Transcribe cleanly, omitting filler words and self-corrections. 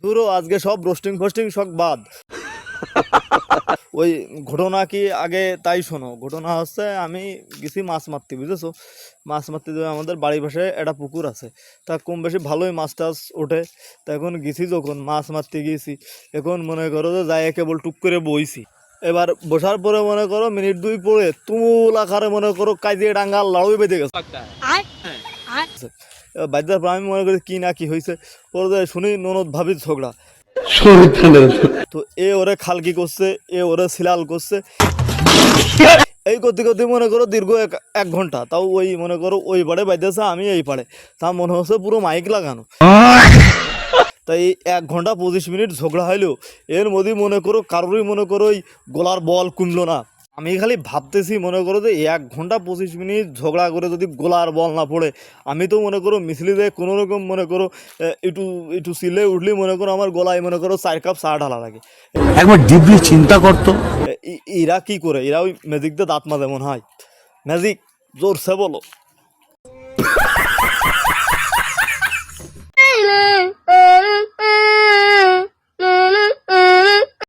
পুরো আজকে সব রোস্টিং ফোস্টিং সব বাদ। ওই ঘটনা কি আগে তাই শোনো। ঘটনা হচ্ছে আমি গেছি মাছ মারতে, বুঝেছো? মাছ মারতে যাবে, আমাদের বাড়ির পাশে একটা পুকুর আছে, তা কম বেশি ভালোই মাছ টাছ ওঠে। তা এখন গেছি যখন মাছ মারতে গিয়েছি, এখন মনে করো যে যাই কেবল টুক করে বইছি। এবার বসার পরে মনে করো মিনিট দুই পরে তুমুল আকারে মনে করো কাজিয়ে ডাঙ্গাল লড়াই বেঁধে গেছে। এবার বাজার পর আমি মনে করি কি না কি হয়েছে, পরে শুনি ননদ ভাবির ঝগড়া। তো এ ওরে খালকি করছে, এ ওরে সিলাল করছে, এই করতে করতে মনে করো দীর্ঘ এক ঘন্টা। তাও ওই মনে করো ওই পাড়ে বাইতেছে, আমি এই পাড়ে, তা মনে হচ্ছে পুরো মাইক লাগানো। তাই 1 ঘন্টা 25 মিনিট ঝগড়া হইলেও এর মধ্যে মনে করো কারোরই মনে করো ওই গলার বল কমলো না। আমি খালি ভাবতেছি মনে করো যে 1 ঘন্টা 25 মিনিট ঝগড়া করে যদি গোলার বল না পড়ে, আমি তো মনে করো মিছলি যে কোনো রকম মনে করো একটু একটু সিলে উঠলি মনে করো আমার গলায় মনে করো 4 কাপ চা ঢালা লাগে। একবার ডিপলি চিন্তা করতো এরা কি করে, এরা ওই ম্যাজিক দিয়ে দাঁত মাজে মনে হয়। ম্যাজিক জোরসে বলো।